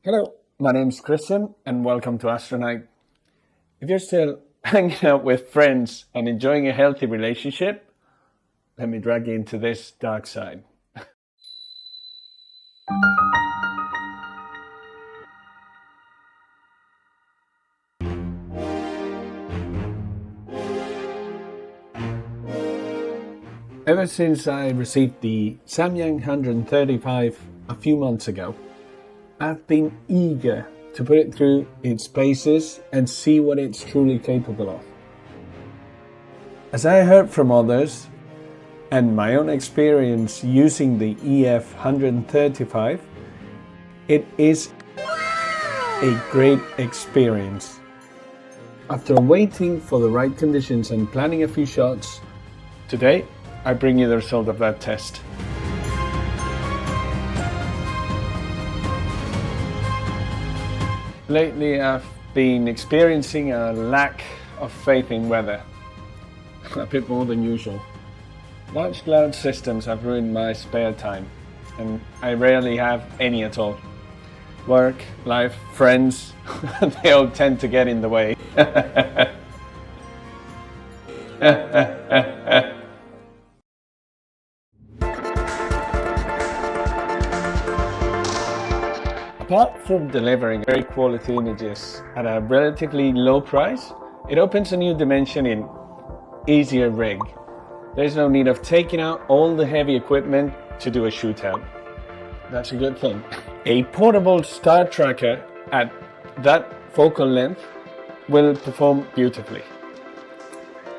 Hello, my name's Christian and welcome to Astronaut. If you're still hanging out with friends and enjoying a healthy relationship, let me drag you into this dark side. Ever since I received the Samyang 135 a few months ago, I've been eager to put it through its paces and see what it's truly capable of. As I heard from others, and my own experience using the EF 135, it is a great experience. After waiting for the right conditions and planning a few shots, today I bring you the result of that test. Lately I've been experiencing a lack of faith in weather, a bit more than usual. Large cloud systems have ruined my spare time, and I rarely have any at all. Work, life, friends, they all tend to get in the way. Apart from delivering great quality images at a relatively low price, it opens a new dimension in easier rig. There's no need of taking out all the heavy equipment to do a shootout. That's a good thing. A portable star tracker at that focal length will perform beautifully.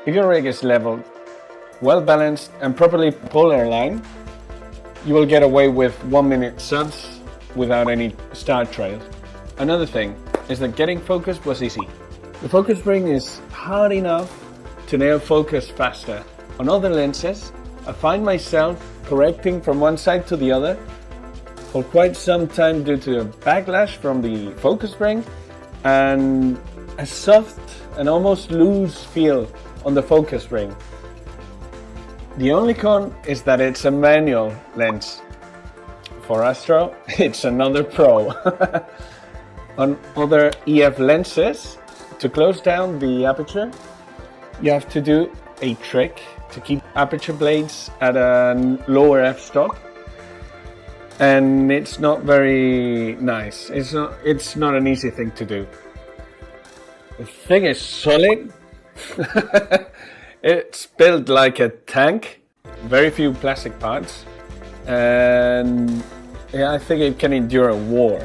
If your rig is leveled, well balanced and properly polar aligned, you will get away with 1 minute subs without any star trails. Another thing is that getting focused was easy. The focus ring is hard enough to nail focus faster. On other lenses, I find myself correcting from one side to the other for quite some time due to a backlash from the focus ring and a soft and almost loose feel on the focus ring. The only con is that it's a manual lens. For Astro, it's another pro. On other EF lenses, to close down the aperture, you have to do a trick to keep aperture blades at a lower f-stop, and it's not very nice. It's not an easy thing to do. The thing is solid. It's built like a tank, very few plastic parts, and yeah, I think it can endure a war.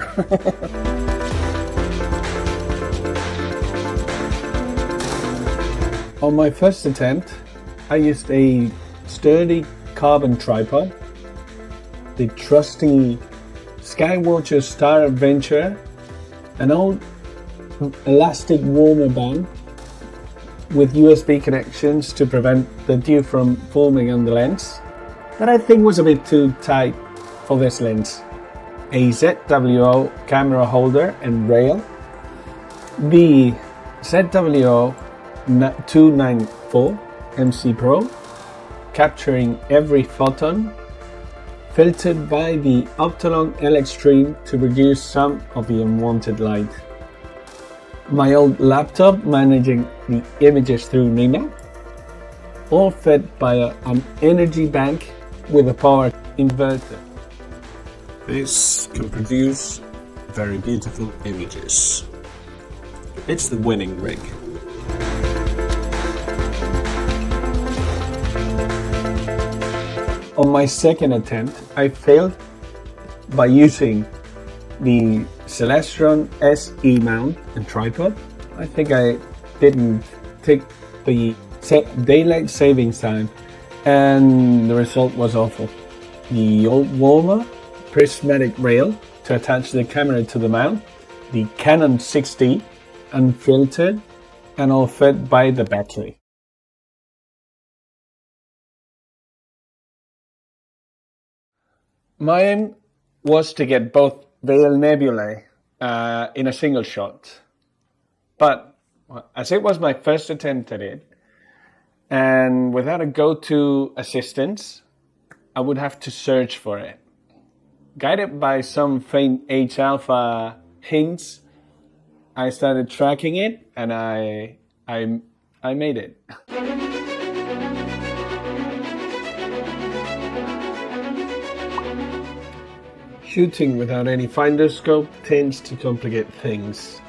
On my first attempt, I used a sturdy carbon tripod, the trusty Skywatcher Star Adventure, an old elastic warmer band with USB connections to prevent the dew from forming on the lens, that I think was a bit too tight for this lens. A ZWO camera holder and rail, the ZWO 294 MC Pro, capturing every photon, filtered by the Optolong L Extreme to reduce some of the unwanted light. My old laptop managing the images through Nina, all fed by an energy bank with a power inverter. This can produce very beautiful images. It's the winning rig. On my second attempt, I failed by using the Celestron SE mount and tripod. I think I didn't take the daylight savings time, and the result was awful. The old warmer prismatic rail to attach the camera to the mount, the Canon 6D, unfiltered and all fed by the battery. My aim was to get both Veil nebulae in a single shot, but as it was my first attempt at it, and without a go-to assistance, I would have to search for it. Guided by some faint H-alpha hints, I started tracking it, and I made it. Shooting without any finder scope tends to complicate things.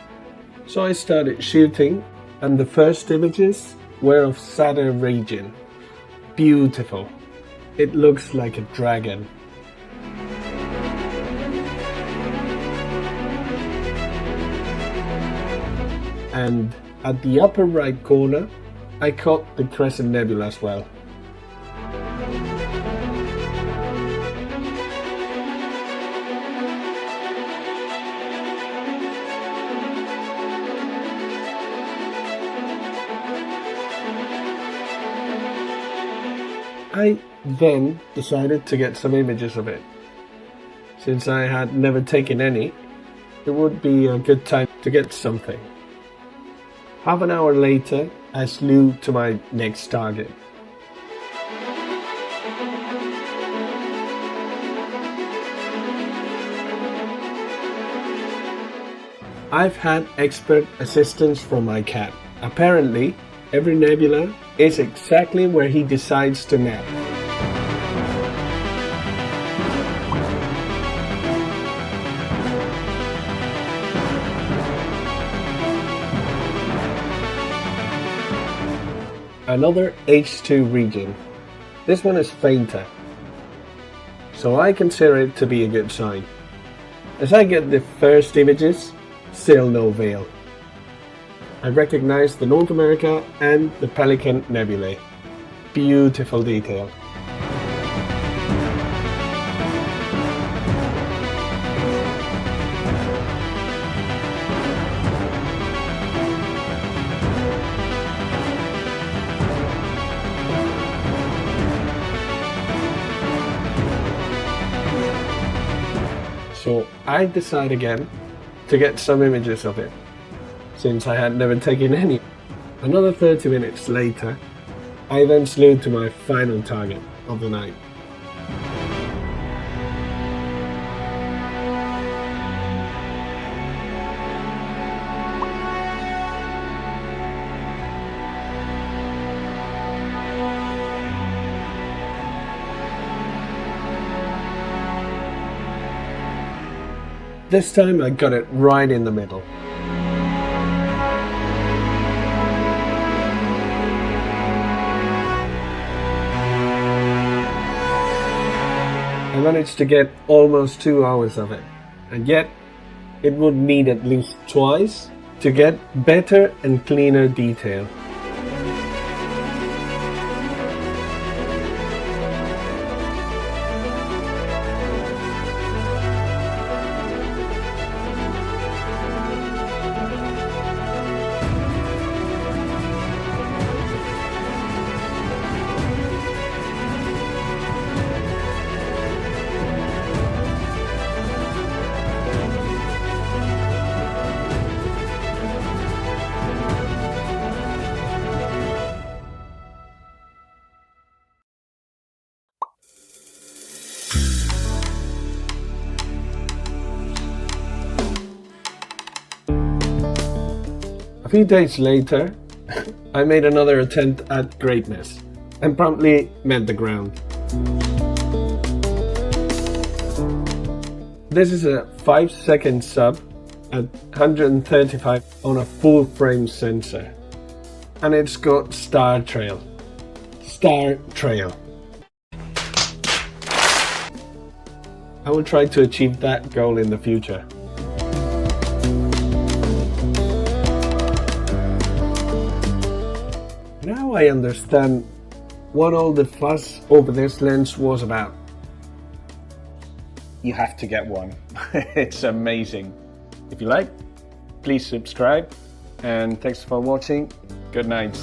So I started shooting, and the first images were of Saturn region. Beautiful. It looks like a dragon. And at the upper right corner, I caught the Crescent Nebula as well. I then decided to get some images of it. Since I had never taken any, it would be a good time to get something. Half an hour later, I flew to my next target. I've had expert assistance from my cat. Apparently, every nebula is exactly where he decides to nap. Another H2 region. This one is fainter, so I consider it to be a good sign. As I get the first images, still no veil. I recognize the North America and the Pelican Nebulae. Beautiful detail. So I decide again to get some images of it, since I had never taken any. Another 30 minutes later, I then flew to my final target of the night. This time I got it right in the middle. I managed to get almost 2 hours of it, and yet it would need at least twice to get better and cleaner detail. A few days later, I made another attempt at greatness and promptly met the ground. This is a 5-second sub at 135 on a full frame sensor, and it's got Star Trail. Star Trail. I will try to achieve that goal in the future. Now I understand what all the fuss over this lens was about. You have to get one. It's amazing. If you like, please subscribe, and thanks for watching. Good night.